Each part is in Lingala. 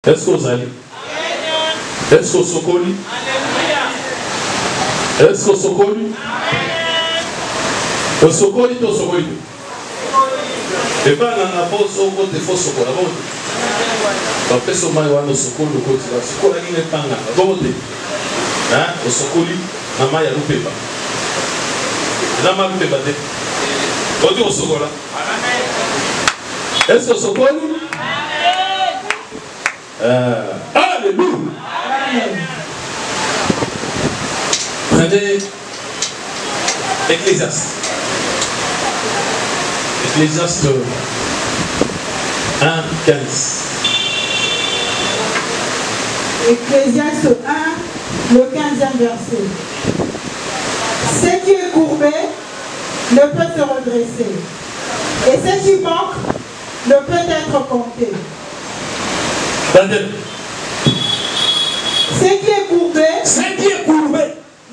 Est-ce que vous allez? Est-ce que vous allez? Est-ce que vous allez? Vous allez tout sokoli. Et pas dans la pause au côté faux sokola. Bon, après ce maïwa no sokoli au côté là. Sokola qui n'est pas là. Bon, hein? Au sokoli, maman ya loupé pas. La maman loupé pas. Côté au sokola. Est-ce que sokoli? Alléluia. Prenez Ecclésiaste. Ecclésiaste 1, 15. Ecclésiaste 1, le 15e verset. Ce qui est courbé ne peut se redresser. Et ce qui manque ne peut être compté. Ce qui est courbé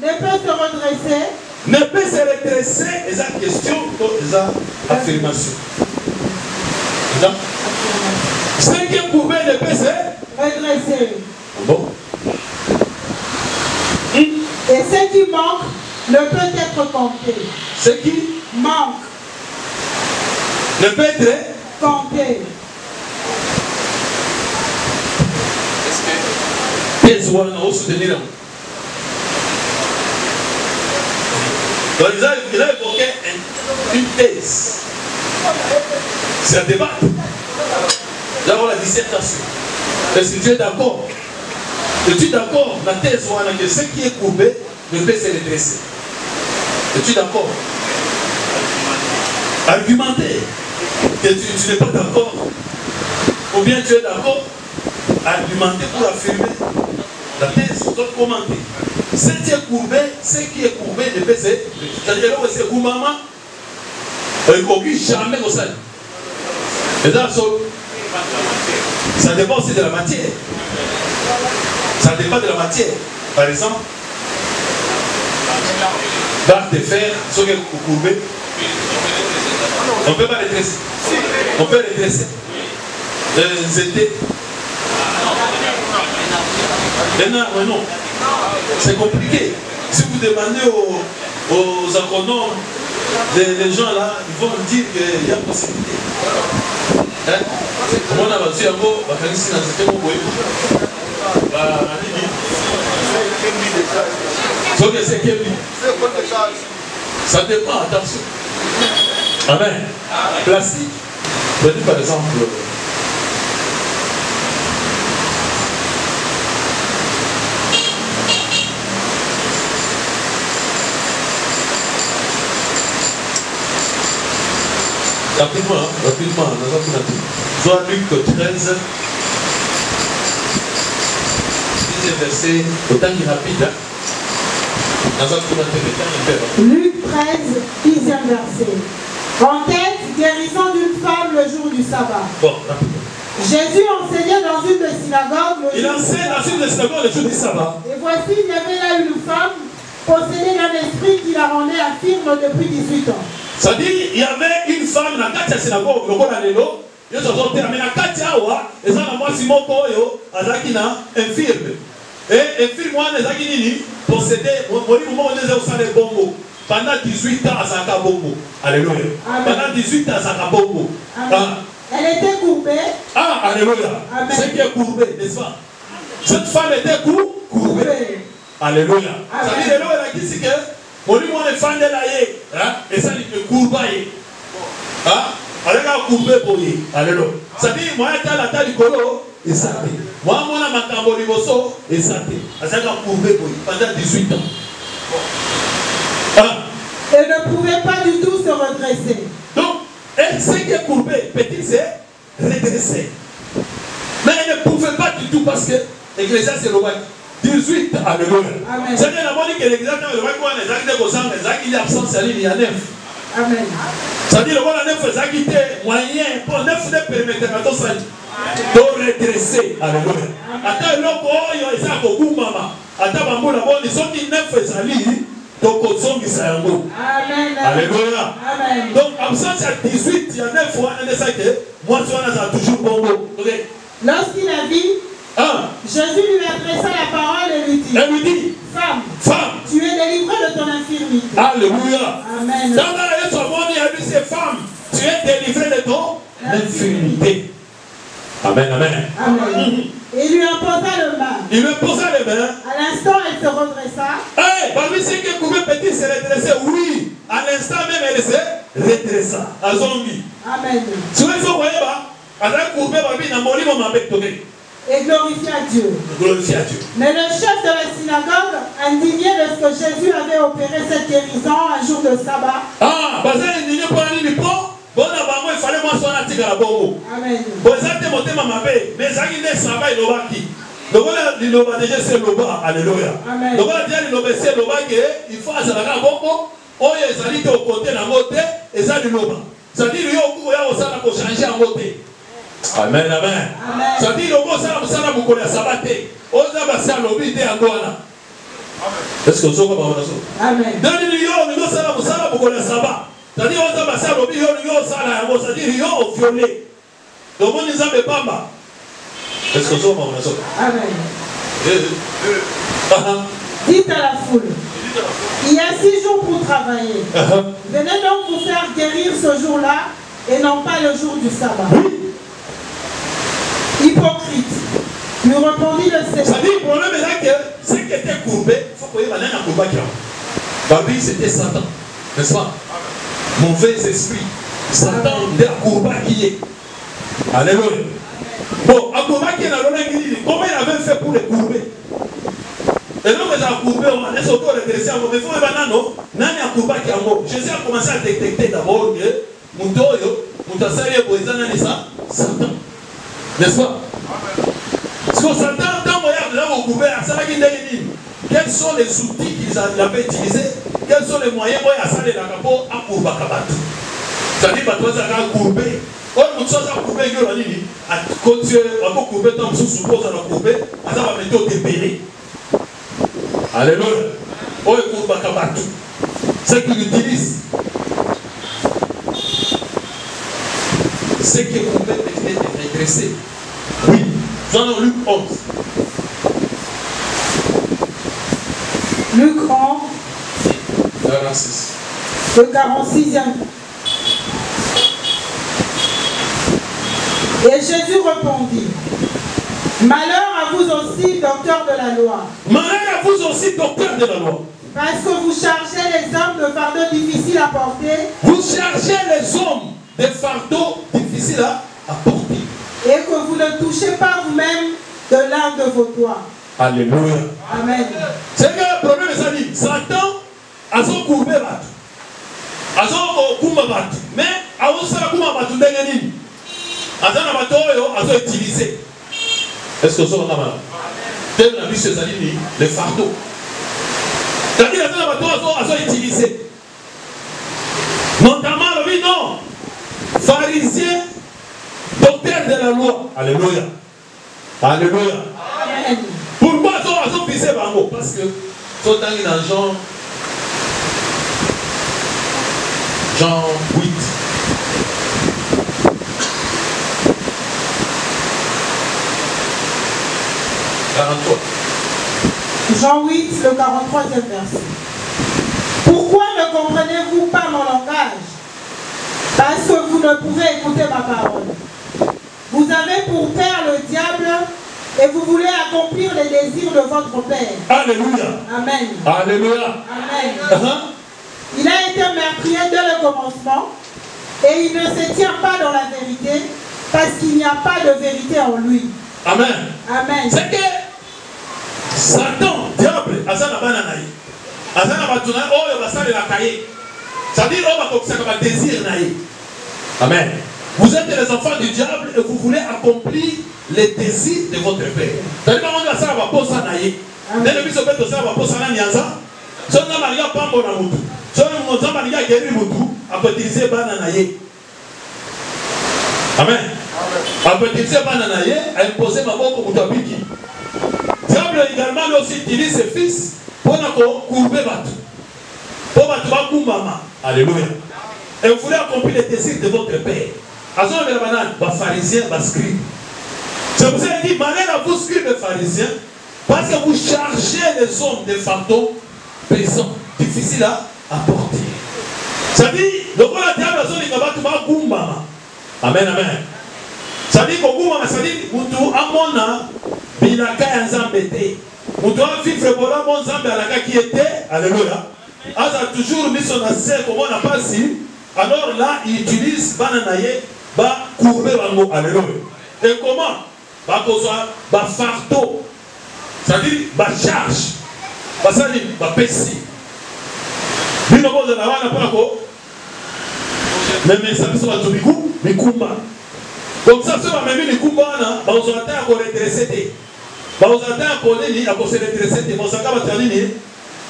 ne peut se redresser. Ne peut se redresser, et ça question, et ça affirmation. Ce qui est courbé ne peut se redresser. Bon. Et ce qui manque ne peut être compté. Ce qui manque ne peut être compté. Soutenir. Donc il a évoqué une thèse. C'est un débat. D'abord la dissertation. Est-ce que tu es d'accord? Es-tu d'accord? La thèse, que ce qui est courbé ne peut se redresser. Es-tu d'accord? Argumenter. Que tu n'es pas d'accord. Ou bien tu es d'accord? Argumenter pour affirmer. La thèse, doit commenter. Ce qui est courbé ne peut se. C'est-à-dire que c'est pour maman, il ne faut jamais comme ça. Et ça dépend aussi de la matière. Ça dépend de la matière. Par exemple, barre de fer, ce qui est courbé, on ne peut pas redresser. On peut redresser. Zété. Non. C'est compliqué. Si vous demandez aux agronomes, les gens là, ils vont dire qu'il y a possibilité. Comment on a battu un mot, ça dépend, attention. Amen. Plastique. Prenez par exemple. Rapidement, Soit Luc 13, verset, autant qu'il est rapide. Luc 13, 10e verset. En tête, guérison d'une femme le jour du sabbat. Bon, rapidement. Jésus enseignait dans une des synagogues. Il enseigne dans une des synagogues le jour du sabbat. Et voici, il y avait là une femme possédée d'un esprit qui la rendait infirme depuis 18 ans. C'est-à-dire, il y avait une femme dans la synagogue, le roi d'Alélo, il y a mais la Katiawa, et ça, moi, si mon coyo, Azakina, infirme. Et infirme, moi, Azakini, possédé, moi, on est au sein des bongo. Pendant 18 ans, à Zaka Bongo. Alléluia. Pendant 18 ans, à Zaka Bongo. Elle était courbée. Ah, alléluia. C'est qui est courbé, n'est-ce pas? Cette femme était courbée. Alléluia. Ça veut dire, elle a dit que. Mon nom est fan de la et ça dit que courbaye. Avec un courbé pour y. Alléluia. Ça dit, moi, il y a la taille du colo et ça dit. Moi, mon nom est Tambo Liboso et ça dit. Avec un courbé pour y pendant 18 ans. Elle ne pouvait pas du tout se redresser. Donc, ce qui est courbé, petit, c'est redresser. Mais elle ne pouvait pas du tout parce que l'Ecclésiaste c'est le roi. 18, alléluia. C'est-à-dire la bonne que l'exact, le roi qui est absent, il y a 9. Amen. C'est-à-dire le roi a 9, c'est qui était moyen pour 9 de permettre à ton salut de redresser. Alléluia. Attends, l'autre, il y a beaucoup maman. Attends, maman, la bonne, ils sont 9 salis. Donc, on s'en dit yango. Amen. Alléluia. Amen. Donc, absence à 18, il y a 9 fois, on est ça que moi, je suis toujours bon. Lorsqu'il a vu Jésus lui adressa la parole et lui dit, femme, tu es délivrée de ton infirmité. Alléluia. Amen. Femme, tu es délivrée de ton infirmité. Amen, amen. Amen. Et il lui imposa le main. Il lui posa les mains. À l'instant, elle se redressa. Parmi ceux qui pouvaient petit se redresser, oui. À l'instant même, elle se redressa. À zombie. Amen. Si vous voyez, et glorifia Dieu. Mais le chef de la synagogue, indigné de ce que Jésus avait opéré cette guérison un jour de sabbat, Amen. Alléluia. Amen, amen. Ça dit, est-ce que vous savez comment ça? Amen. Est-ce que vous savez comment ça? Amen. Dites à la foule, il y a 6 jours pour travailler. Venez donc vous faire guérir ce jour-là et non pas le jour du sabbat. Hypocrite, lui répondit le Seigneur. Ça dit, le problème est là que ce qui était courbé, il faut que vous ayez un combat qui a. Babi, c'était Satan, n'est-ce pas? Mauvais esprit. Satan, il a combat qui est. Alléluia. Bon, à combat qui est dans le comment il avait fait pour les courber? Et donc, ils ont courbé, on a surtout redressé à moi. Mais il faut que vous ayez un combat qui a. Jésus a commencé à détecter d'abord que Moutoyo, Moutassaye, Boézana, Satan. N'est-ce pas? Parce que Satan, dans quels sont les outils qu'ils avaient utilisés? Quels sont les moyens pour aller à la capo à Kourba-Kabat? C'est-à-dire que tu as courbé. Quand tu as courbé, quand tu as courbé, tu supposes à la courbé, tu vas mettre au débélé. Alléluia. Oh, Kourba-Kabat. C'est qu'ils utilisent. C'est qui est courbé peut être régressé. Oui. Jean-Luc 11. Luc 11. 46. Le 46e. Et Jésus répondit, malheur à vous aussi, docteurs de la loi. Malheur à vous aussi, docteurs de la loi. Parce que vous chargez les hommes de fardeaux difficiles à porter. Vous chargez les hommes de fardeaux difficiles à porter. Et que vous ne touchez pas vous-même de l'un de vos doigts. Alléluia. Amen. C'est que le problème est ça dit, Satan a son courbé battu. A son kumba battu. Mais a son kumba battu d'engagement. A son abattoir a son utilisé. Est-ce que ça va mal? Tel la vie c'est ça dit les fardeaux. C'est-à-dire a son abattoir a son utilisé. Notamment le vie non. Pharisiens, docteur de la loi. Alléluia. Alléluia. Amen. Pourquoi ils ont visé Bango? Parce que sont dans Jean 8. Jean 8, le 43e verset. Pourquoi ne comprenez-vous pas mon langage? Parce que vous ne pouvez écouter ma parole. Vous avez pour père le diable et vous voulez accomplir les désirs de votre père. Alléluia. Amen. Alléluia. Amen. Il a été meurtrier dès le commencement et il ne se tient pas dans la vérité parce qu'il n'y a pas de vérité en lui. Amen. Amen. C'est que Satan, diable, Azana Bananaï, Azana Batuna, oh, il va s'aller la cahier. Ça dit, oh, ça va désir naï. Amen. Vous êtes les enfants du diable et vous voulez accomplir les désirs de votre père. C'est-à-dire que ça va pas ça naï. Dès le but de ça va pas ça naï. Si on a marié pas bon à Moutou, si on a marié à guérir Moutou, on peut utiliser bananaï. Amen. On peut utiliser bananaï à imposer ma boque au Moutabiki. Diable également lui aussi utilise ses fils pour courber Batou. Pour Batou Maman. Alléluia. Et vous voulez accomplir les désirs de votre père. Azon le banane, va pharisien, va scribe. C'est pour ça qu'il dit, malheur à vous, scribes et pharisiens, parce que vous chargez les hommes des fantômes pesants, difficiles à porter. Ça dit, le roi de diable a son égabat Gumbama. Amen, amen. Ça dit que Gumbama, ça dit, Moutou Amona, Bilaka Yanzambete. Moutou a vivre pour la mon Zambe Alaka qui était, alléluia. Asa toujours mis son assez, comme on n'a pas si. Alors là, il utilise Bananaye, ba courber bango, alléluia. Et comment? Ba kozwa, ba fardeau. Ça dit, ba charge. Ba ça dit, ba pessi. Bino boza na wana pona ko. Mais ça biso ba tubiku, mikumba. Donc ça, ceux qui ont mis les ba ozata ko redresser te. Ba ozata ko nini, ko se redresser te. Ba ozaka ba tanini,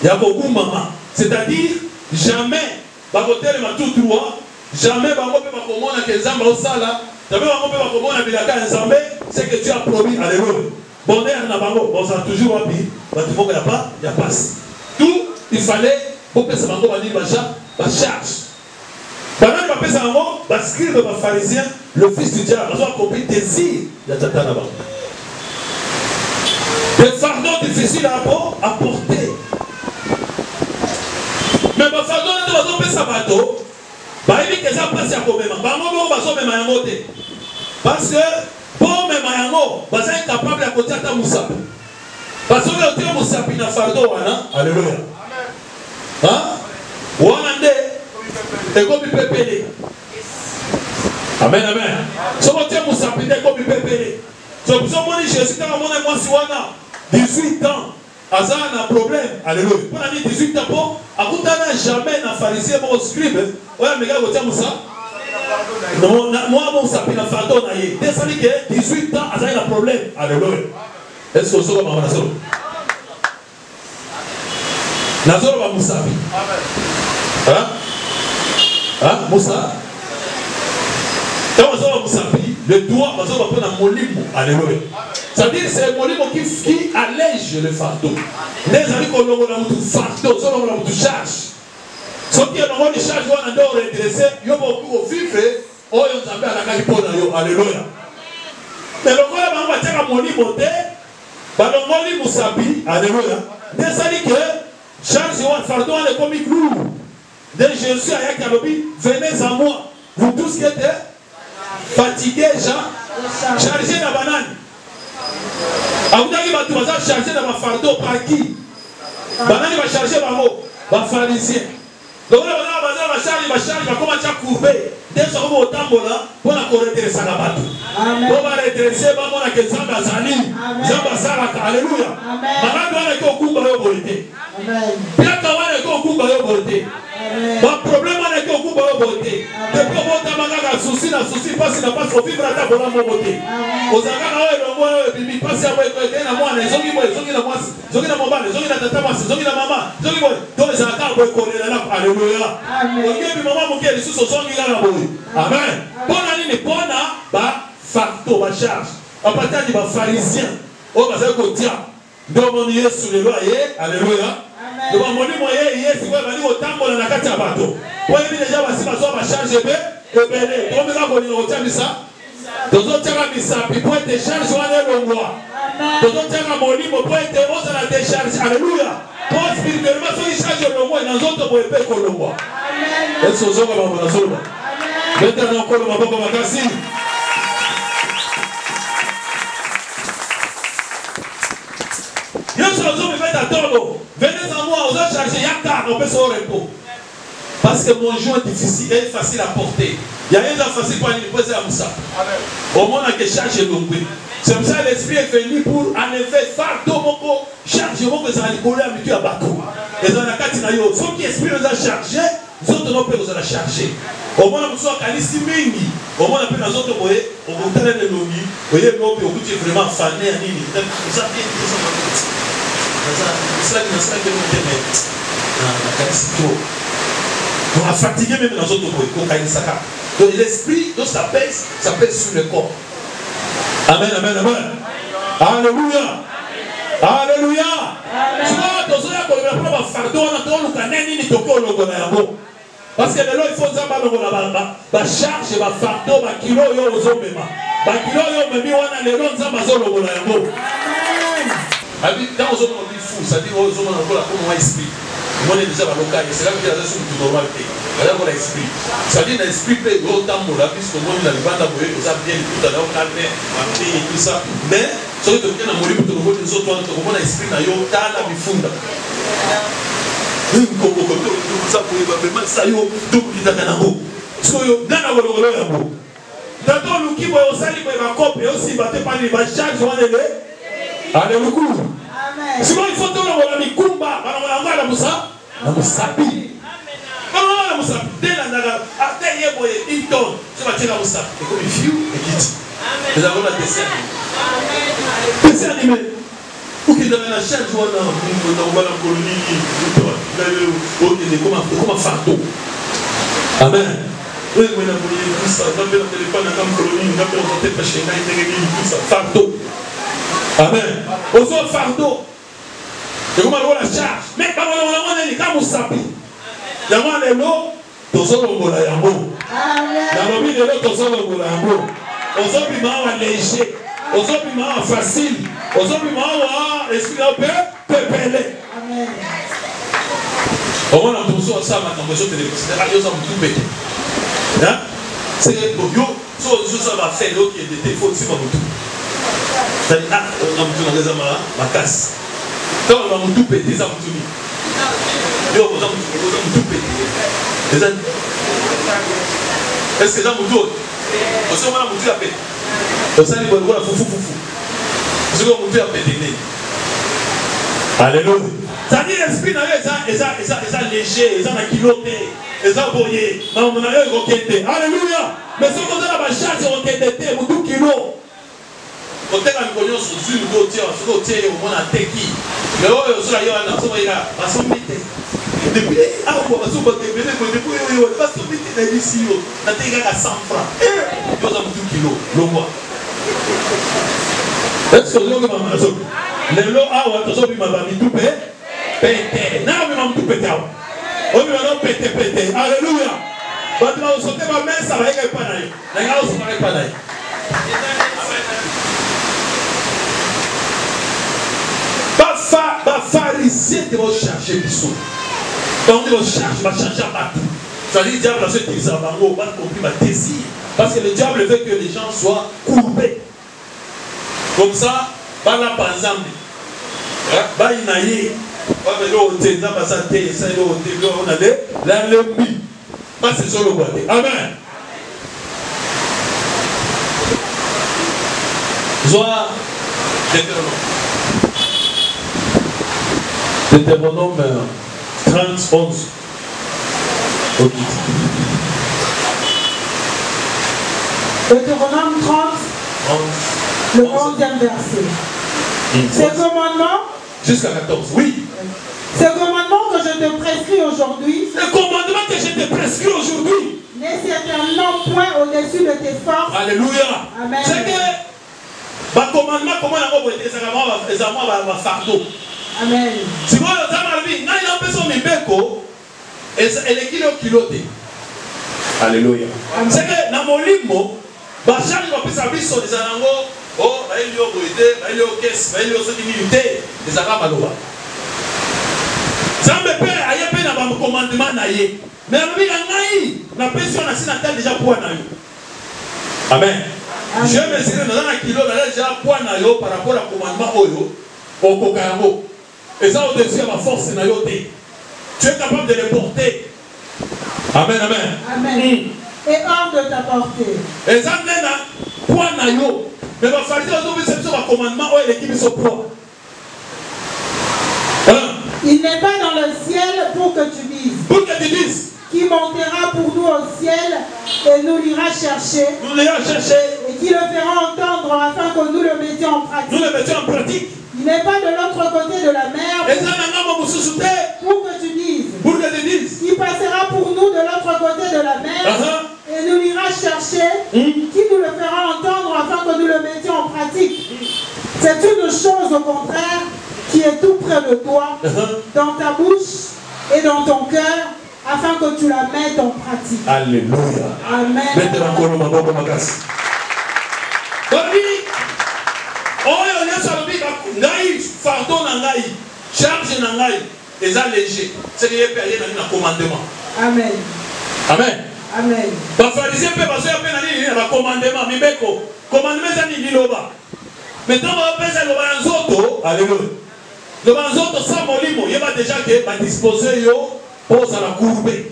ya ko kumama. C'est-à-dire, jamais, bakotere ma tout droit, jamais bango pe bakomona ke nzamba osala, jamais bango pe bakomona bilaka nzambe, c'est que tu as promis, alléluia. Bonheur na bango, bon ça toujours wapi, batu moko ya passe. Tout, il fallait, pour que ça bango bani ba charge. Banani ba pesa bango, ba scribe ba pharisien, le fils du diable, bazo accompli désir ya tata na bango. Des fardeaux difficiles à porter. Mais ma fardeau n'est pas un peu sabato. Il dit que ça passe à combien. Parce que pour mes mayango, vous êtes incapable de côté à Moussa. Parce que vous êtes Moussa pina fardeau. Alléluia. Hein? Ouanande, et comme il peut payer. Amen, amen. Si vous êtes Moussa pina, comme il peut payer. Si vous êtes Jésus, quand vous êtes 18 ans. Azan a un problème, alléluia. Pour la 18 ans, n'a jamais un pharisien, mon scribe, ouais, mais gars, vous êtes ça. Non, moi, mon sapin a fardeau, naïe. Dès que 18 ans, Azan a un problème, alléluia. Est-ce que vous savez, maman, Nazoro? Nazoro va Moussapi. Hein? Hein, Moussa? Quand vous avez Moussapi, le doigt, vous avez prendre un molimo, alléluia. C'est-à-dire c'est un molimo qui allège le fardeau. Les amis qu'on a un fardeau, on a un charge. Ceux qui ont une charge, on a un redressé, ils ont beaucoup vivre, ils ont un calipona, alléluia. Mais le gars, on va dire à molimo, le molimo sabi, alléluia. Mais ça dit que charge et fardeau, on est comme une clou. Dès Jésus a dit, venez à moi, vous tous qui êtes fatigués, chargés de la banane. Aoudaki batu baza chargé dans ma fardeau par qui? Banani va charger bango, va pharisien. Donc là baza va charger, va commencer à courber. Dès que vous au tambola, pour la redresser la batu. Pour la redresser, va mon que Zamba Zali, Zamba Saraka, alléluia. Malade on est au kumba yo bolité. Bien kawana est au kumba yo bolité. Mon problème on est au kumba yo bolité. Depuis on t'a mangaka souci na souci passe na passe au vivre à ta bonne moboté. Ozaka na wewe ngo wewe bibi passe ya wewe tena mwana zongi boy zongi na mwasi zongi na mobile zongi na tata mwasi zongi na mama zongi boy donc ça ka boy kolela na alléluia. Oyebi mama mokeli suso zongi na boy. Amen. Bona nini bona ba fardeau ba charge. A partir du ba pharisien. O ba za ko tia. Ndo moni Yesu le loyer. Alléluia. Ndo ba moni moye Yesu kwa bali otambola na kati ya bato. Po yebi déjà ba sima so ba charge be ebele. Ko meka ko ni otamisa. Dozo tera misapi po te charge wana longwa. Dozo tera molimo po te oza na décharge. Alléluia. Po spirituellement so charge longwa na zoto po epe ko longwa. Amen. Est-ce que vous avez na solo? Maintenant encore le maboko makasi. Yesu azo me fait attendre. Venez à moi, on va charger yakar, on peut se repos. Parce que mon joint est difficile et facile à porter. Il y a rien de facile pour aller poser à Moussa. Au moins, on a que charger l'ombre. C'est comme ça l'esprit est venu pour en effet faire tout mon corps. Charger mon corps, ça va coller habitué à bateau. Et dans la catinayo, faut que l'esprit nous a chargé, nous autres non plus nous a chargé. Au moins, on a qualifié mingi. Au moins, on a nous autres boyer, on va faire le lobby. Vous voyez, l'eau, on est vraiment fané à nini. Vous avez bien dit ça. C'est là que nous sommes venus. On a fatigué même dans notre boy. Donc l'esprit, donc ça pèse sur le corps. Amen, amen, amen. Alléluia. Alléluia. Tu vois, dans un fardeau, on a le canani, ni toko, le Parce que là, il faut que charge, fardeau, kilo, ozomema. Kilo, memi, on a les longs amazons, dans aux hommes fou, c'est-à-dire aux hommes comme esprit. On est déjà local, c'est là que la raison du normal. Voilà mon esprit. C'est-à-dire l'esprit peut autant pour la puisque moi il a le banda pour ça bien tout à l'heure calme, et tout ça. Mais ce que tu as mourir pour te revoir les autres, comment l'esprit n'a yo dans la bifunda. Ça pour vraiment ça yo tout qui t'a dans parce que yo dans la gololo ya bo. Tato luki boy osali boy ba copie aussi ba te parler ba charge on est alléluia. Amen. Sinon il faut tout le mikumba, on va la musa, la musabi. On la musabi. Dès la naga, après yebo une tonne, je vais tirer la musabi. Et comme il fiu, et quitte. Nous avons la dessin. Amen. Dessin animé. Ou qui donne la chaîne, je vois dans la colonie, comme un fardeau. Amen. Oui, mais la colonie, tout ça, on a fait le téléphone, on a fait la colonie, on a fait le téléphone, tout ça, fardeau. Amen. Aux fardeau. Et comment on la charge. Mais quand on est comme sapi. Il y a un élo, tout ça on la yambo. Amen. La mobile de l'autre, tout ça on la yambo. Aux autres piments léger. Aux autres piments facile. Aux autres piments esprit un peu pelé. Amen. On a tout ça maintenant. On a tout pété. C'est yo, ça va faire l'eau qui est des défauts aussi. C'est-à-dire, on a tout ma casse. Donc, on va tout péter, ça va tout mis. On va tout péter. Est-ce que ça va tout péter? On sait comment on va tout péter. On sait qu'on va fou. On sait qu'on va tout péter. Alléluia. C'est-à-dire, l'esprit est léger, il est kiloté, il est boyé. Mais on a eu roquette. Alléluia. Mais si on a la charge, on a été tout kilo. On a eu sur une côtière, sur le côté, on a été qui. Mais on a eu depuis, on va se battre, depuis, on va se mettre ici, on a été à 100 francs. On a eu 2 kilos, le mois. Est-ce que vous avez dit les lots, attention, il m'a mis tout pété. Non, il m'a tout pété. On m'a pété. Alléluia. Quand on a sauté ma main, ça va être pas d'ailleurs. Les gars, ça va être pas d'ailleurs. Pharisien de vos charger bisous. Quand on charge, va changer à tout. C'est-à-dire, le diable a fait des abandons, va compris ma désir. Parce que le diable veut que les gens soient courbés. Comme ça, va là par exemple. Va y naïe. Va venir au thé, va santé, ça y est au thé, on a des l'ennemi. Va c'est sur le bois. Amen. Joie Deutéronome 30, 11. Deutéronome 30, le 11e verset. Ces commandements, jusqu'à 14, oui. Ces commandements que je te prescris aujourd'hui, le commandement que je te prescris aujourd'hui, n'est certainement point au-dessus de tes forces. Alléluia. Amen. C'est que, le commandement, comment on a fait les fardeau. Amen. Si vous avez dit, non, il a fait son mibeko, et les kilos. Alléluia. C'est que dans mon livre, Bachar va plus s'habiller sur les anangos. Oh, il y a eu des caisses, il y a eu des minutes, des arabes. Ça me perd, il y a un commandement. Mais la pression est déjà pour nous. Amen. Je me suis dit, dans un kilo, déjà pour nous par rapport au commandement au Kokayamo. Et ça, au-dessus de ma force, tu es capable de les porter. Amen, amen. Amen. Et hors de ta portée. Et ça, pour nous. Mais il va falloir que nous ayons un commandement où l'équipe se prend. Il n'est pas dans le ciel pour que tu dises. Pour que tu dises. Qui montera pour nous au ciel et nous l'ira chercher. Nous l'ira chercher. Et qui le fera entendre afin que nous le mettions en pratique. Nous le mettions en pratique. Il n'est pas de l'autre côté de la mer. Et ça, pour que tu dises. Pour que tu dises. Qui passera pour nous de l'autre côté de la mer. Et nous l'ira chercher. Qui nous le fera entendre afin que nous le mettions en pratique. C'est une chose au contraire qui est tout près de toi, dans ta bouche et dans ton cœur, afin que tu la mettes en pratique. Alléluia. Amen. Mettez encore le maboko makasi. Oyo nyonso alobi ngai fardeau na ngai charge na ngai eza léger c'est ye pe ayena na commandement. Amen. Amen. Amen. Bapharisien pe bazoya pe na nini na commandement mibeko commandement eza nini liloba maintenant bapesa loba ya nzoto. Alléluia. Loba ya nzoto sa molimo yeba déjà ke badispose yo mpo ozala courbe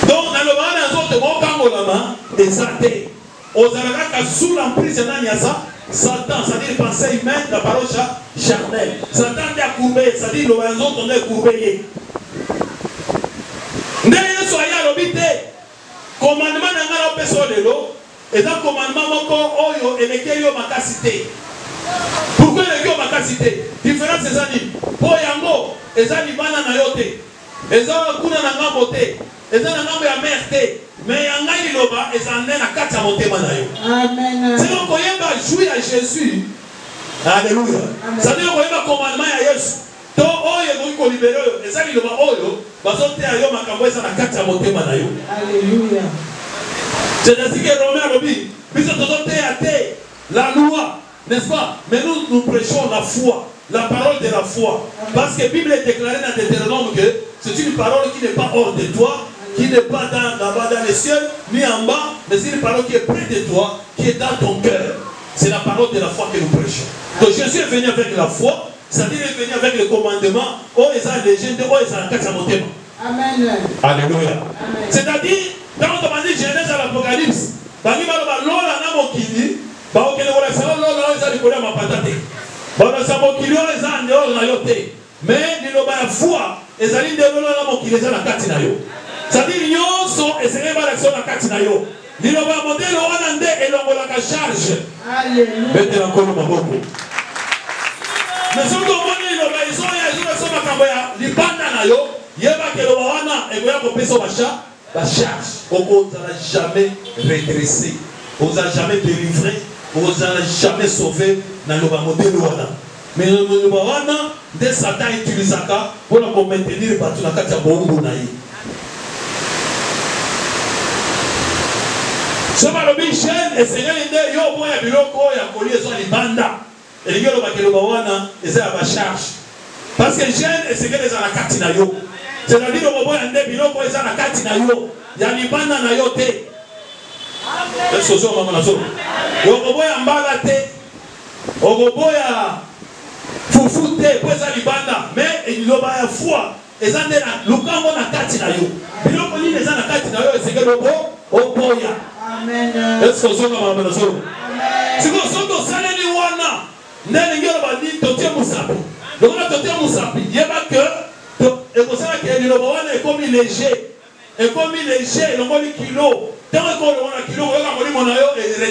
donc na loba ya nzoto mokangolama eza te ozalaka sous l'emprise nani ya ça Satan, c'est-à-dire pensée humaine, la parole charnelle. Satan est courbé, c'est-à-dire le raison on est courbé. Ndeye soya lobite commandement na ngala peso lelo et un commandement moko oyo eleke yo makasité. Pourquoi eleke yo makasité? Différence c'est ça ni. Po yango ezali bana na yote. Ezala kuna na ngambo te. Ezala ngambo ya merte. Mais yanga liloba ezane na kati ya motema na yo. Amen. C'est donc koyeba jouir à Jésus. Alléluia. Ça veut dire koyeba commandement ya Yesu. To oyo ko ko libéré ezali liloba oyo bazote ayo makambo eza na kati ya motema na yo. Alléluia. C'est-à-dire que Romain lobi biso tozote ate la loi, n'est-ce pas? Mais nous prêchons la foi, la parole de la foi. Parce que la Bible est déclarée dans Deutéronome que c'est une parole qui n'est pas hors de toi, qui n'est pas dans les cieux, ni en bas, mais c'est une parole qui est près de toi, qui est dans ton cœur. C'est la parole de la foi que nous prêchons. Donc Jésus est venu avec la foi, c'est-à-dire qu'il est venu avec le commandement, oh, ils ont les gens, oh, ils ont la carte à mon thème. Amen. Alléluia. C'est-à-dire, quand on dit Genèse à l'Apocalypse, bangi baloba lola na mokili, ba okele wala sa lola eza likola mapatate. Ba sa mokili eza ndeo na yote. Mais liloba ya foi ezali ndelo na mokili eza na kati na yo. C'est-à-dire nyonso ezele ba l'action na kati na yo. Liloba modelo wana nde elongola ka charge. Alléluia. Bete na kono maboko. Mais soki omoni liloba ezo makambo ya libanda na yo, yeba ke loba wana ekoya kopesa ba charge. On n'osera jamais redresser, on n'osera jamais délivrer, on n'osera jamais sauver dans le modèle. Mais le modèle, dès Satan utilise ça pour maintenir les bateaux dans la carte de Bongonaï. Ce que le Michel et Seigneur est yo boya biloko ya collier sur les bandas. Et les gars le bakelo bawana et c'est à la charge. Parce que jeune et Seigneur est dans la carte na yo. C'est-à-dire le boya ande biloko est dans la carte na yo. Ya libanda na yo te. Est-ce que ça mama na so? Okoboya mbala te. Okoboya fufu te po eza libanda mais liloba ya foi eza nde na lukambo na kati na yo. Biloko nini eza na kati na yo esengeli oboya. Amen. Est-ce que ça mama na so? Siko soto saleli wana ndeni ngelo bandi totie musapi. Donc na totie musapi yeba que ekosala ke liloba wana ekomi léger. Et comme il est léger, il a un kilo. Tant qu'on a un kilo, on a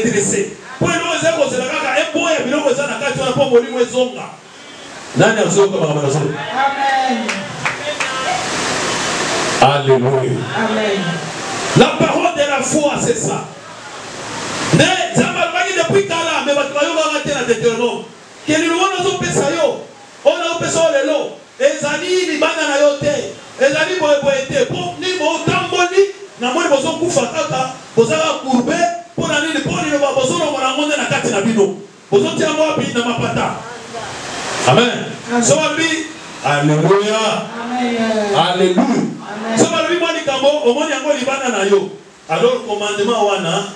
redressé. Pour nous, c'est comme ça. Et pour nous, c'est la carte de la pomme. Alléluia. Amen. La parole de la foi, c'est ça. Mais ça m'a dit depuis Kala, mais votre royaume va rater la Deutéronome. Que nous avons fait ça, on a fait ça le lot. Et ça dit, il va dans la yote. Ezali boyete pour ni mo tamboli na moni bozo kufa kaka bozala courbe pour na nini pour ni ba bozo no na ngonde na kati na bino bozo tia mo bi na mapata. Amen. So bi alléluia. Amen. Alléluia. So bi moni kambo o moni yango libana na yo. Alors commandement wana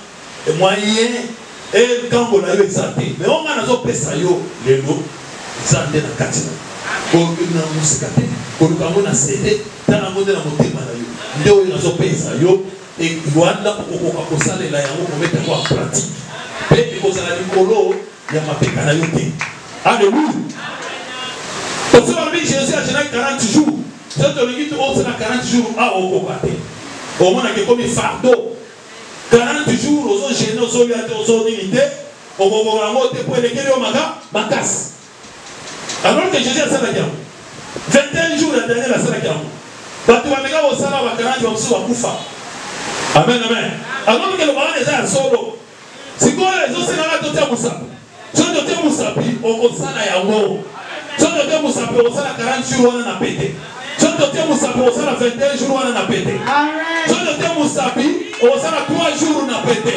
et moyen et kambo na yo exalté. Mais on a zo pesa yo lelo exalté na kati na. Ko na musikate ko kamona sete tana ngode na motema na yo ndio inazo pesa yo e Rwanda ko kosalela yango ko mettre kwa pratique pe ko sala likolo ya mapeka na yo te. Alléluia. Parce que Jésus a géré 40 jours. C'est le limite on sera 40 jours à au côté. Au moins que comme fardeau 40 jours aux gêner aux solidaires aux unité au gouvernement te pour les kelo makas. Alors que Jésus a ça la gamme. 21 jours la dernière la salle gamme. Batu wamega au sala wa 40 wa msu wa kufa. Amen amen. Alors que le baron est à solo. Si quoi les autres c'est là totia musapi. Si on totia musapi au sala ya ngo. Si on totia musapi au sala 40 jours on a pété. Si tu es Moussapi, on s'en a 21 jours, on a pété. Si tu es Moussapi, on s'en a 3 jours, on a pété.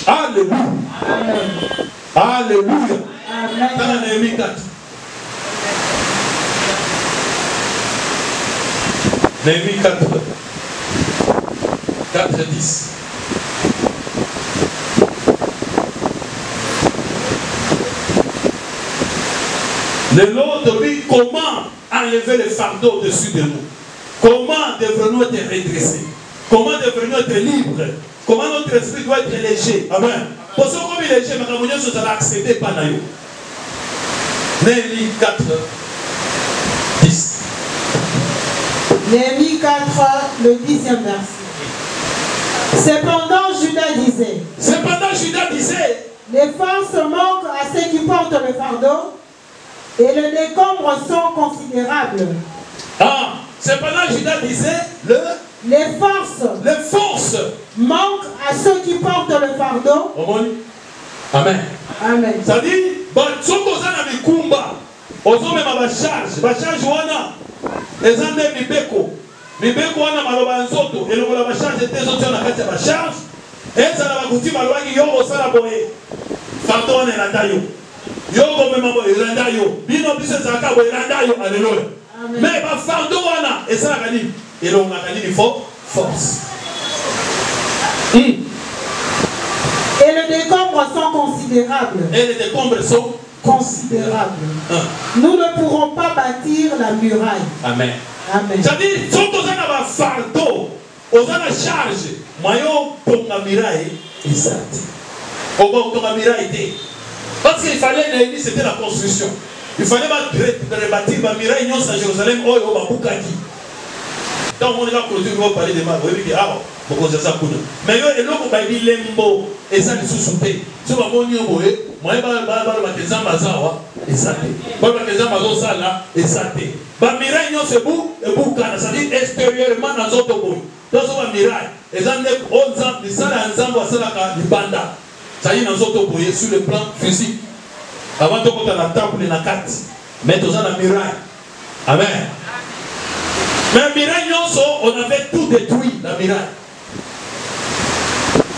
Alléluia. Alléluia. Dans la Néhémie 4. Néhémie 4. 4:10. Le Lord dit comment enlever le fardeau au-dessus de nous. Comment devons-nous être redressés? Comment devons-nous être libres? Comment notre esprit doit être léger? Amen. Pour ce qu'on est léger, mais quand vous allez accéder par là. Néhémie 4, 10. Néhémie 4, le 10e verset. Cependant, Judas disait, les forces manquent à ceux qui portent le fardeau, et le décombre sont considérables. Ah, cependant, Judas disait, les forces manquent à ceux qui portent le fardeau. Amen. Amen. Ça dit, si on a des combats, on a même des charges, on a des mibeko. Mibeko on a maloba nzoto, et on a des charges, et des autres on a des charges, et ça a des maloba qui ont aussi la boye. Fardeau on est là d'ailleurs. Yo comme même là d'ailleurs. Bino bise zaka boye là d'ailleurs. Alléluia. Mais bah fardeau on a, et ça a gagné. Et là on a gagné une force. Et les décombres sont considérables. Et les décombres sont considérables. Nous ne pourrons pas bâtir la muraille. Amen. Amen. C'est-à-dire, si on a un fardeau, on a une charge, maillot pour la muraille, exact. On va pour la muraille. Parce qu'il fallait, c'était la construction. Il fallait rebâtir la muraille à Jérusalem, oh, on va Boukaki. Donc on va clôturer, on va parler de ma voix. Mais il y a des lembo et ça les sous-soutés. Si on va voir, moi, je vais faire des mazawa et ça. Je vais faire des mazawa et ça. La miraille, c'est beau et beau, c'est-à-dire extérieurement dans notre bout. Donc, la miraille, les années 11 ans, les salles ensemble, les banda. Ça y est, dans notre bout, sur le plan physique. Avant de faire la temple et la carte, mettre dans la miraille. Amen. Mais la miraille, on avait tout détruit, la miraille.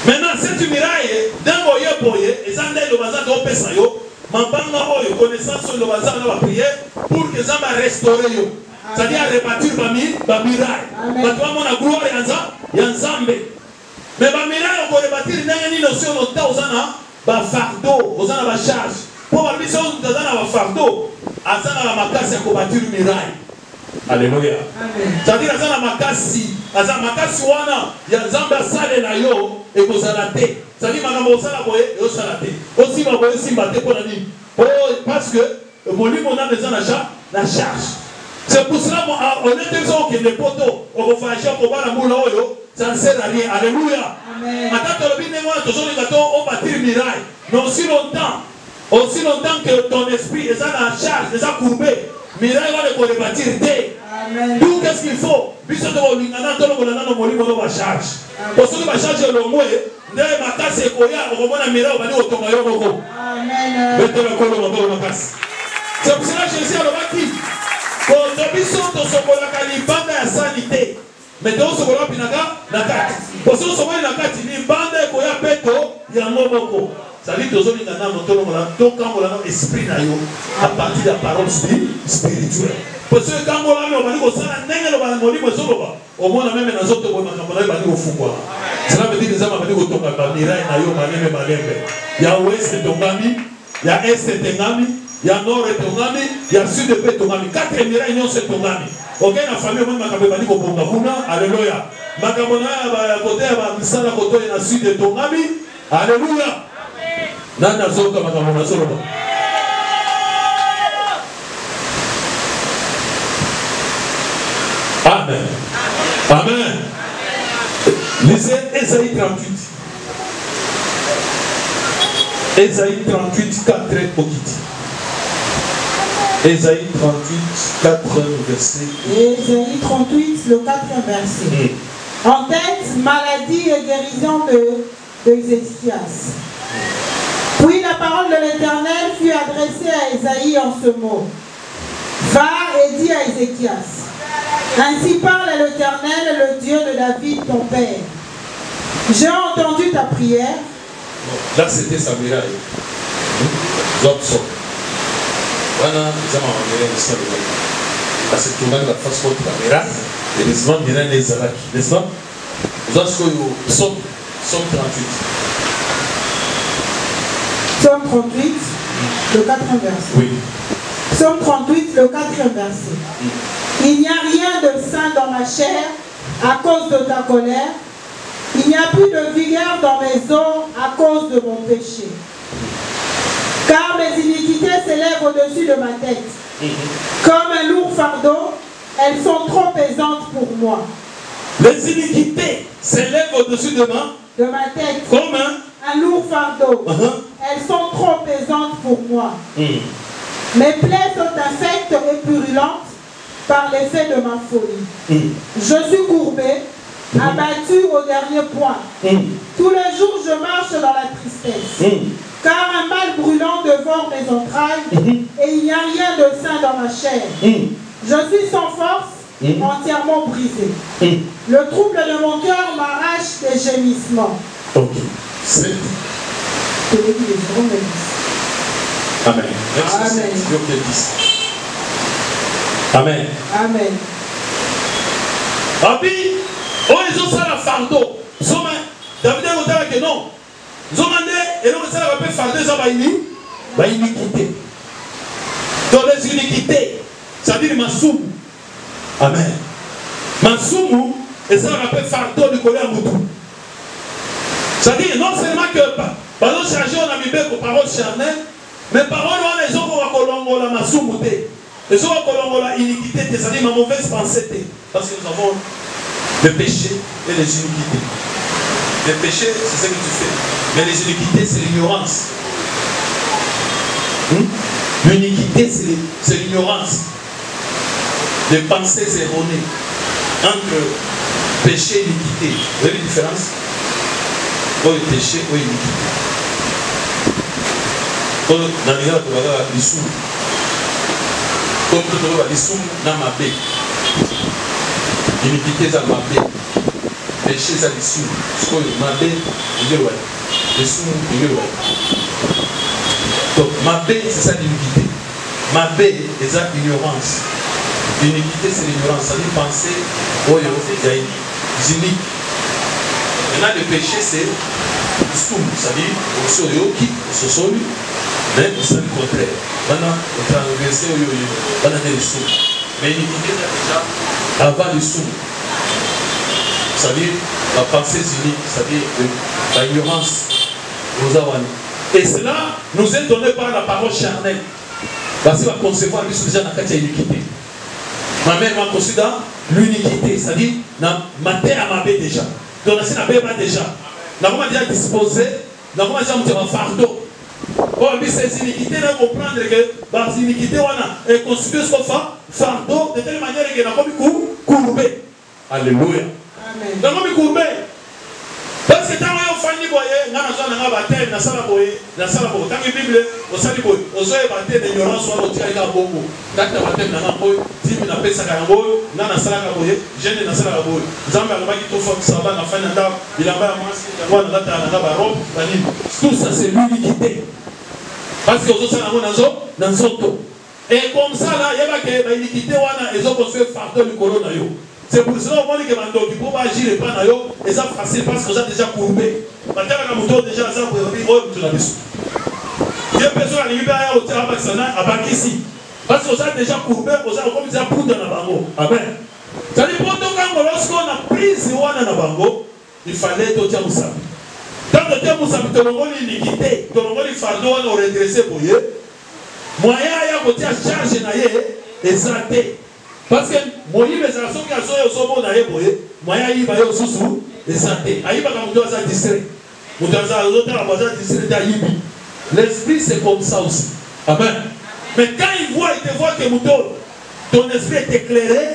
Maintenant, cette miraille, dans le boye, et ça le bazar de Pesayo, Mambanga Oyo, connaissance sur le bazar de la prière, pour que ça va restaurer. C'est-à-dire rebâtir la miraille. Maintenant, on a gloire et ensemble. Mais la miraille, on peut rebâtir une notion de temps, on a un fardeau, on a une charge. Pour la mission, on a un fardeau, on a une macasse pour bâtir une miraille. Alléluia. C'est-à-dire que la makasi, la makasi wana, ya zamba sale na yo et vous salaté. C'est-à-dire que maman sala boye et vous salaté. Aussi ma boye si maté pour la nuit. Parce que mon livre on a besoin la charge. C'est pour cela on est besoin que les poteaux on va faire pour voir la moula oyo, ça ne sert à rien. Alléluia. Attends le bien moi toujours les gâteaux on bâtir miraille. Mais aussi longtemps que ton esprit est à la charge, est à courber. Miraille va le rebâtir dès. D'où qu'est-ce qu'il faut? Puisque tu vas charge. Parce que la charge est le mot. Ma casse est koya, on va miraille, on va dire au tomayo. C'est pour cela que Jésus a remarqué. Quand tu es sur ton sokola kalibanda ya sanité. Mais tu es sur le pinaga, la carte. Parce que tu es la carte, il y a bande koya peto, il y a un mot. Ça veut dire que tu as esprit à partir de la parole spirituelle. Parce que quand on a dit que ça au moins même dans autres cela veut dire que ça m'a dit que tu as il y a ouest tongami, il y a est tongami, il y a nord tongami, il y a sud tongami. 4 mirailles c'est tongami. Ok, la famille m'a dit que alléluia. Ma camona côté à misala côté na sud tongami. Alléluia. Nana zoka makamona soloba. Amen. Amen. Lisez Ésaïe 38. Ésaïe 38, 4 au kit. Ésaïe 38, 4 verset. Ésaïe 38, le 4e verset. En tête, maladie et guérison de Ézéchias. Puis la parole de l'Éternel fut adressée à Ésaïe en ce mot. Va et dis à Ézéchias. Ainsi parle l'Éternel, le Dieu de David, ton père. J'ai entendu ta prière. Là, c'était sa miraille. Zopso. Voilà, ils ont envoyé le sang de Dieu. Parce que tout le monde va faire ce caméra. Et les hommes viennent les Zalaki. N'est-ce pas? Vous avez ce que Psaume 38. Psaume 38, le 4e verset. Oui. Psaume 38, le 4e verset. Il n'y a rien de sain dans ma chair à cause de ta colère. Il n'y a plus de vigueur dans mes os à cause de mon péché. Car mes iniquités s'élèvent au-dessus de ma tête. Comme un lourd fardeau, elles sont trop pesantes pour moi. Les iniquités s'élèvent au-dessus de ma tête. Comme un lourd fardeau. Elles sont trop pesantes pour moi. Mes plaies sont infectes et purulentes par l'effet de ma folie. Je suis courbé, abattu au dernier point. Tous les jours, je marche dans la tristesse. Car un mal brûlant dévore mes entrailles et il n'y a rien de sain dans ma chair. Je suis sans force, entièrement brisé. Le trouble de mon cœur m'arrache des gémissements. Ok. C'est. Amen. Amen. Amen. Amen. Abi, oh ils ont ça la fardeau. Zoma, David a dit que non. Zoma ne, et donc ça va pas fardeau ça va iniquité. Dans les iniquités, ça dit Massoum. Amen. Massoum, et ça va pas fardeau du colère moutou. Ça dit non seulement que par exemple chargé on a mis pour parole charnelle, mais parole on les autres on va la Massoum. Les autres on va la iniquité, c'est-à-dire ma mauvaise pensée. Parce que nous avons le péché et les iniquités. Le péché, c'est ce que tu fais. Mais les iniquités, c'est l'ignorance. L'iniquité, c'est l'ignorance. Les pensées erronées entre péché et iniquité. Vous avez la différence? Ou le péché ou l'iniquité. Comme dans les gens qui ont des sous. Comme tout le monde a des sous dans ma baie. L'iniquité, c'est ma baie. Péché, c'est des sous. Ce que ma baie, il y a des sous, il y a. Donc, ma baie, c'est ça l'iniquité. Ma baie, c'est ça l'ignorance. L'iniquité, c'est l'ignorance. Ça veut penser, oh, il y a une inique. Maintenant, le péché, c'est le sous. Ça veut dire, on se yoki, on se solu, mais c'est le contraire. Maintenant, on transgresse, on a des sous. Mais l'iniquité, c'est déjà avant le sous. C'est-à-dire la pensée unique, c'est-à-dire l'ignorance. Et cela nous est donné par la parole charnelle. Parce qu'il va concevoir lui déjà dans la iniquité. Ma mère m'a conçu dans l'uniquité, c'est-à-dire dans ma terre à ma baie déjà. Donc c'est la baie déjà. Nous avons déjà disposé, nous avons déjà un fardeau. Or, ces iniquités, nous devons comprendre que les iniquités, on a constitué ce fardeau de telle manière que nous avons courbé. Alléluia. Donc, on est courbé. Parce que quand on fait des boyers, on a besoin de baptême, dans la boye, dans la boye. Quand la Bible, on sait boye, on sait baptême d'ignorance, on va tirer la boue. Quand on baptême dans la boye, 10 000 appels ça la boye, on a la salle à boye, jeune dans la salle à boye. Nous avons un qui trouve ça va dans la fin de l'année, il a pas à manger, il a pas à la robe, tout ça c'est l'uniquité. Parce que vous savez dans son dos. Et comme ça là, il y a que l'iniquité, ils ont construit un fardeau du colon. C'est pour cela qu'on dit que Mando qui peut agir et pas nayo, et ça facile parce que ça déjà courbé. Maintenant la moto déjà ça pour dire oh tu l'as vu. Il y a personne à libérer au terrain à Baki ici. Parce que ça déjà courbé, on a comme ça pour dans la bango. Amen. Ça dit pour tout quand lorsqu'on a pris Ziwana na bango, il fallait tout tiens Moussa. Tant que tiens Moussa, tu l'envoies l'iniquité, tu l'envoies le fardeau on a redressé pour y. Moyen ya côté charge naye et ça parce que Moïse les actions qui a sauvé au sommet d'ailleurs boye, moyen y va au sous et santé. Aïe va comme toi ça distrait. Vous dans ça l'autre la base distrait d'Aïbi. L'esprit c'est comme ça aussi. Amen. Mais quand il te voit que ton esprit est éclairé,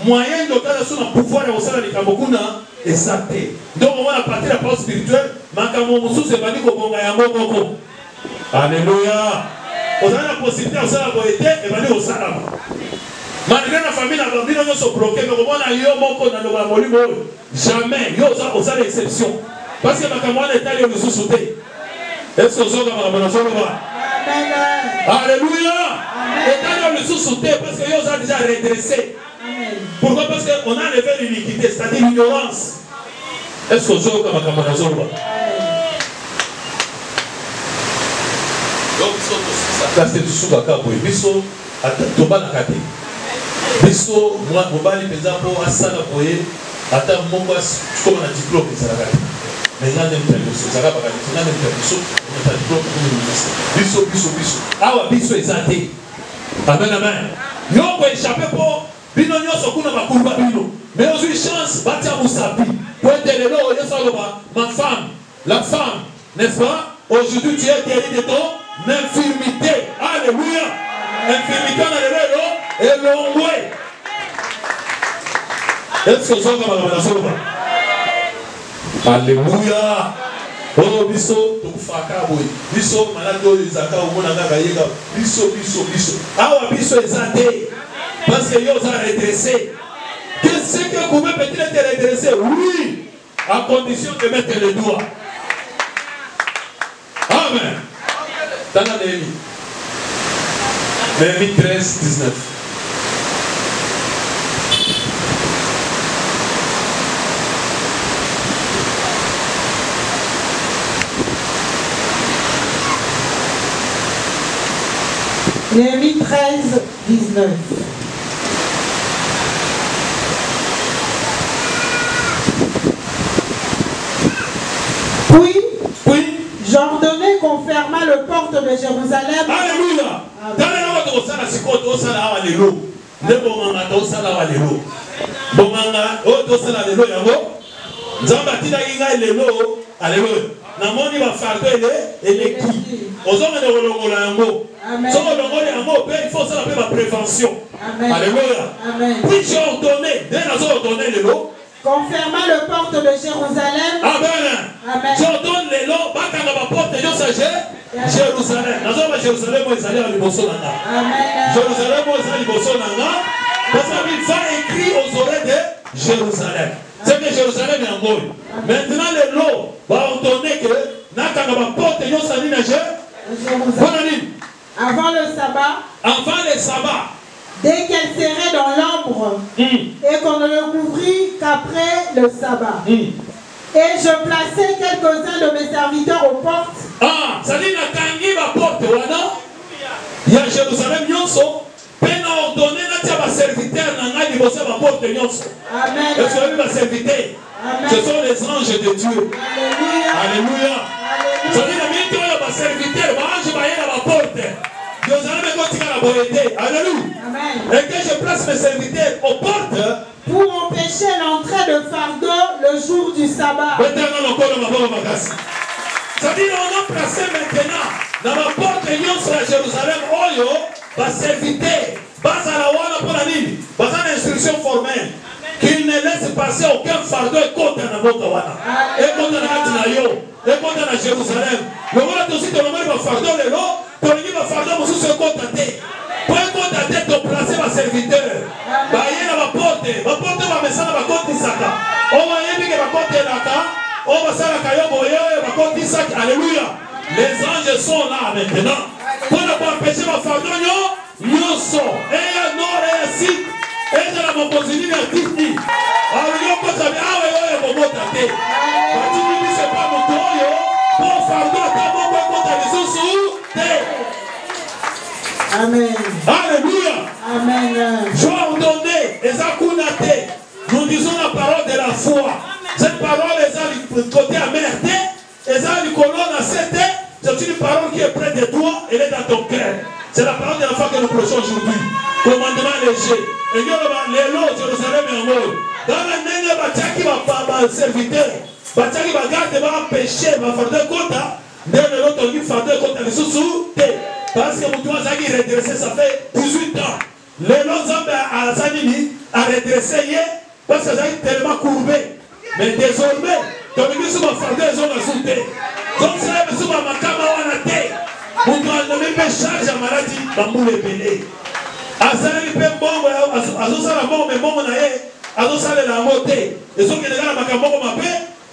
moyen de faire un pouvoir et au sein de l'Ikambokuna est saté. Donc on va partir de la parole spirituelle. Makamomusu c'est pas dit qu'on va y avoir. Alléluia. On a la possibilité de faire la beauté et va dire au salam. Malgré la famille, la famille ne sont bloqués, mais on a eu un mot dans le volume. Jamais. Il y a une exception. Parce que Makamouane est allé nous soutenir. Est-ce que vous avez Alléluia. Et dans le sous-souté, parce que Dieu a déjà redressé. Pourquoi? Parce qu'on a enlevé l'iniquité, c'est-à-dire l'ignorance. Est-ce que vous avez donc, ça c'est du sous-baka pour Bisso, à Toba Nakate. Bisso, moi, Mobali, par exemple, à Sana Boye, à ta Moko, comme un diplôme, c'est la gare. Mais là, on a ça va pas gagner. On a un diplôme pour le ministère. Bisso. Ah ouais, Bisso est athée. Amen, amen. Yo peut échapper pour Bino Nyo Sokuna Makumba Bino. Mais aujourd'hui, chance, Batia Moussapi. Pour être le lot, ma femme, la femme, n'est-ce pas? Aujourd'hui, tu es guéri de ton infirmité. Alléluia. Infirmité, on a le lot et l'ongoué. Est-ce que ça va? Alléluia. Oh, biso, tu faka boy. Biso, malado, izaka, omonanga gayega. Biso. Awa, biso ezate. Parce que yo a redressé. Qu'est-ce que vous pouvez peut-être te redresser? Oui, à condition de mettre les doigts. Amen. Dans la Néhémie 13, 19. Néhémie 13, 19. Puis, j'ordonnais qu'on fermât le porte de Jérusalem. Alléluia. Dans le nom de Osana, c'est quoi Osana Alléluia. Ne bomanga Osana Alléluia. Bomanga Osana Alléluia. Nzambatina inga Alléluia. Alléluia. Namoni va fardo et l'équipe. Osana de Rolongola yango. Amen. Il faut ça la prévention. Amen. Alléluia. Amen. Puis j'ai ordonné, dès que j'ai ordonné le lot, qu'on ferma le porte de Jérusalem. Amen. Amen. J'ordonne les lots, bakanga ba porte de Jérusalem. Nazoma Jérusalem moi ezali à liboso nanga. Amen. Jérusalem moi ezali liboso nanga. Parce qu'il va écrire aux oreilles de Jérusalem. C'est que Jérusalem est en mort. Maintenant les lots va ordonner que nakanga ba porte de Jérusalem. Avant le sabbat. Avant le sabbat. Dès qu'elle serait dans l'ombre et qu'on ne le couvrit qu'après le sabbat. Et je plaçais quelques-uns de mes serviteurs aux portes. Ah, ça dit la tangi va porte, voilà. Il y a Jérusalem, Nyonso. Peine ordonné, n'a pas serviteur, n'a pas bossé ma porte, Nyonso. Amen. Est-ce que vous avez serviteur? Ce sont les anges de Dieu. Alléluia. Alléluia. Ça dit la minute où il y a ma serviteur, je vais aller à ma porte. Alléluia. Et que je place mes serviteurs aux portes pour empêcher l'entrée de fardeau le jour du sabbat. Ça dit on a placé maintenant dans la porte de Jérusalem, Oyo, va serviteur, base à la Wana pour la ligne, base à l'instruction formelle, qui ne laisse passer aucun fardeau et contre la Wana, et contre la Natinayo, et contre la Jérusalem. Le voilà aussi de l'homme va fardeau les lots. Pour lui, va falloir se contenter. Pour contenter, de placer ma serviteur. Va y aller à ma porte. Ma porte va me faire ma porte Isaka. On va y aller à ma porte Laka. On va faire la caillou ma porte Isaka. Alléluia. Les anges sont là maintenant. Pour ne pas empêcher ma famille, nous sommes. Et il y a nord et il y a sud. Et il y a la Mokozini et la Titi. Alors, il y a un peu de temps. Ah oui, oui, il y a un peu de temps. C'est pas mon toyo. Pour fardeau, t'as mon peu de temps. Amen. Alléluia. Amen. Je vais ordonner, nous disons la parole de la foi. Cette parole est du côté amerdé, est du colonne à 7. C'est une parole qui est près de toi, elle est dans ton cœur. C'est la parole de la foi que nous prêchons aujourd'hui. Commandement léger. Et nous avons les lots, Jérusalem et en mort. Dans la nègre, Batiaki va serviteur. Batiaki va garder, va pécher, va faire de compte. Dans le lot, on dit faire de compte. Les sous parce que mon doigt a redressé, ça fait 18 ans. Les lots à Zanini, à redresser, parce que ça est tellement courbé. Mais désormais, comme nous sommes fondés, ils ont ajouté. Donc, c'est nous sommes à Makama ou à Nate. Vous ne même pas charge à maladie, bambou les belés. Azali pe mbongo azosala mbongo me mbongo na ye azosalela yango te ezokende kaka makambo moko mabe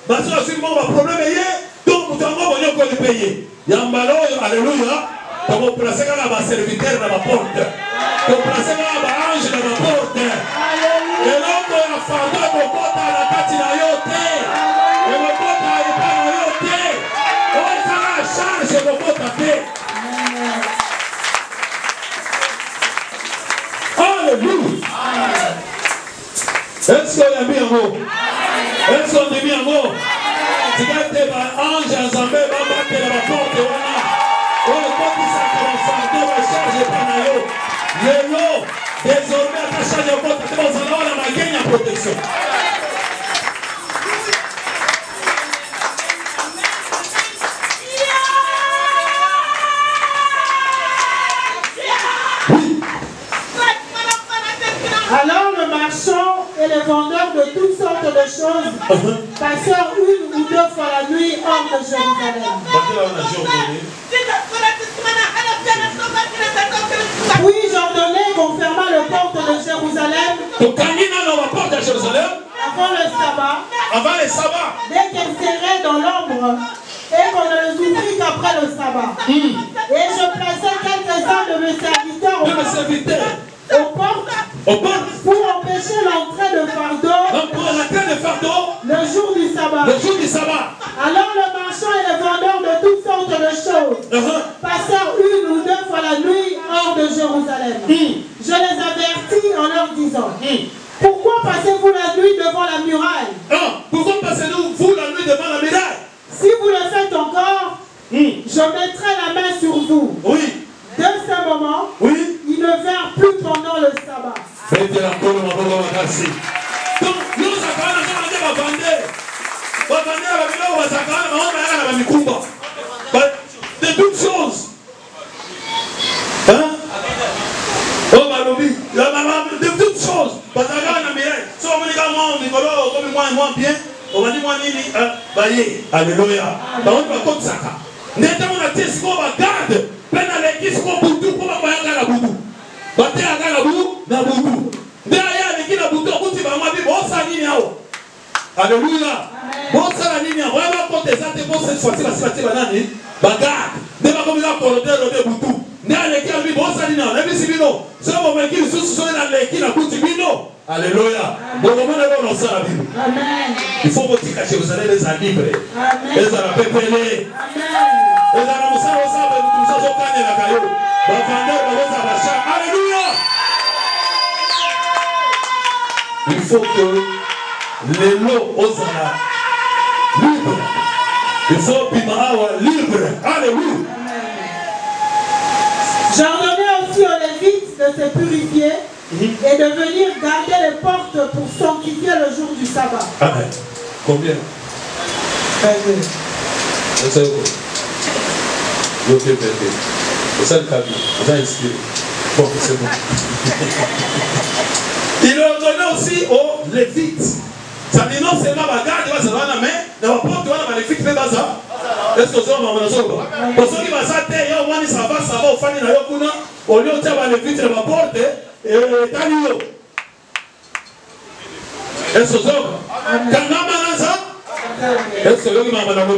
baso asui mbongo baprobleme ye donc moto yango bonyokoli mpe ye yambala oyo alleluya tokoplace kaka baservitere na baporte toplace kaka baange na baporte eloko ya fardo ekokota na kati na yo te ekokota epa na yo te oyo ezala charge ekokota te. Alléluia. Est-ce qu'on a mis un mot? Est-ce qu'on a mis un mot? Tu vas être ange en Zambé, va battre la porte. On ne peut pas s'accrocher, on va changer par là. Désormais, à ta charge de porte, tu vas avoir la gagne en protection. Alors le marchand et les vendeurs de toutes sortes de choses passèrent une ou deux fois la nuit hors de Jérusalem. Puis j'ordonnai qu'on fermât le porte de Jérusalem avant le sabbat, dès qu'elle serrait dans l'ombre, et qu'on ne les ouvrit qu'après le sabbat. Et je plaçai quelques-uns de mes serviteurs aux portes pour empêcher l'entrée de fardeau le jour du sabbat. Alors le marchand et les vendeurs de toutes sortes de choses passèrent une ou deux fois la nuit hors de Jérusalem. Je les avertis en leur disant, pourquoi passez-vous la nuit devant la muraille? Pourquoi passez-vous la nuit devant la muraille? Si vous le faites encore, je mettrai la main sur vous. Oui. De ce moment, ils ne vinrent plus pendant le sabbat. Donc, nous de toutes choses. Hein? Oh, Malobi, de toutes choses. Parce que si on me dit que moi, bien, on va dire moi, alléluia. On va comme ça. N'étant on a dit ce qu'on va garder. Ben à l'église, qu'on boutou, pour ma voyage à la boubou. Baté à la boubou, na boubou. Derrière l'église, la boubou, on dit, bah, moi, bon, ça, n'y a pas. Alléluia. Bon, ça, la ligne, on va quand t'es à tes bons cette fois-ci, la c'est banane. Bagarre. Dès que vous avez pour le boutou. Né à l'église, bon, ça, n'y a pas. Même si bino. C'est un moment qui sont dans l'église, la boubou, bino. Alléluia. Bon, comment on a ça la Bible? Il faut que tu caches, vous allez les libres. Les arabes pépélés. Les arabes savent, tout ça, sont gagnés la caillou. Alléluia. Il faut que les lots aux arabes libres. Il faut Bimahawa libre. Alléluia. J'ordonnais aussi aux Lévites de se purifier et de venir garder les portes pour sanctifier le jour du sabbat. Amen. Combien? 22. C'est ça le cabine. On a inspiré. Bon, c'est bon. Il ordonnait aussi aux Lévites. Ça dit non seulement bagarre, il va se voir la main, dans la porte, il va les Lévites, mais baza. Est-ce que vous avez un peu parce qu'il va s'attendre, il va ça va, au fan de la Yokuna, au lieu de faire les Lévites dans la porte, et Tanio. Est-ce que vous avez un est-ce que vous avez un peu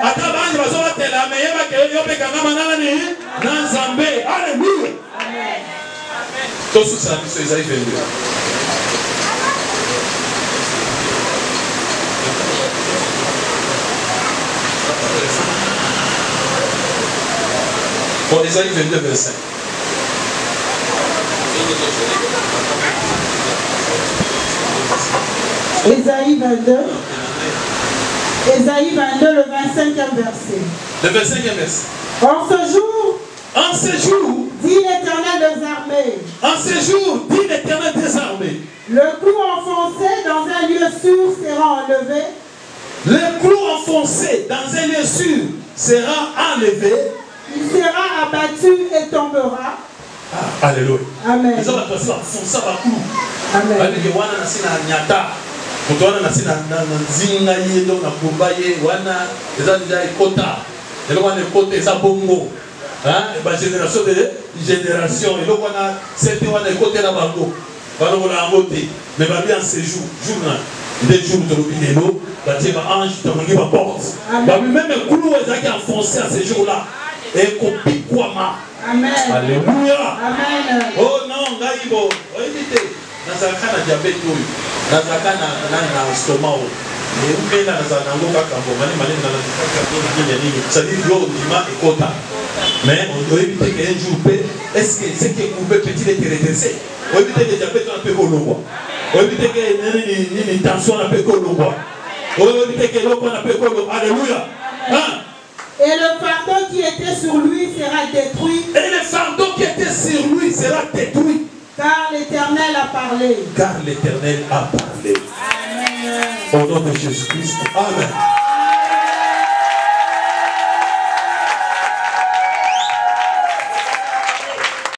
Atabani bazoba tela meyeba ke yope kangama nani na Nzambe. Alléluia. Amen. Tous ça c'est Isaïe 22. Bon, Isaïe 22 verset 5. Isaïe 22. Ésaïe 22, le 25e verset. Le 25e verset. En ce jour, dit l'Éternel des armées. En ce jour, dit l'Éternel des armées. Le clou enfoncé dans un lieu sûr sera enlevé. Le clou enfoncé dans un lieu sûr sera enlevé. Il sera abattu et tombera. Alléluia. Amen. Les hommes passent par foncer par coup. Amen. Avec les wana nasina nyata. Quand on a nasina zinga yedo na kumbaye wana les gens déjà ekota. Et là on est côté ça bongo. Hein? Et génération de génération. Et là on a cette on est côté la bango. Voilà on a voté. Mais va bien ce jour, des jours de l'opinion, va dire ange tu m'as dit ma porte. Même le coulou est enfoncé à ces jours-là. Et copie quoi ma. Amen. Alléluia. Amen. Oh non, Gaïbo, évitez. Nazaka na diabète, Nazaka na estomac. Et où est la Nazaka na kambo, mani ça dit l'eau dima et kota. Mais on doit éviter qu'un jour, est-ce que c'est qui est coupé petit et redressé? On doit éviter que le diabète on peut kolobo. On doit éviter que une tension on peut kolobo. On doit éviter que l'eau on peut kolobo. Alléluia. Et le fardeau qui était sur lui sera détruit. Et le fardeau qui était sur lui sera détruit. Car l'Éternel a parlé. Car l'Éternel a parlé. Amen. Au nom de Jésus-Christ. Amen.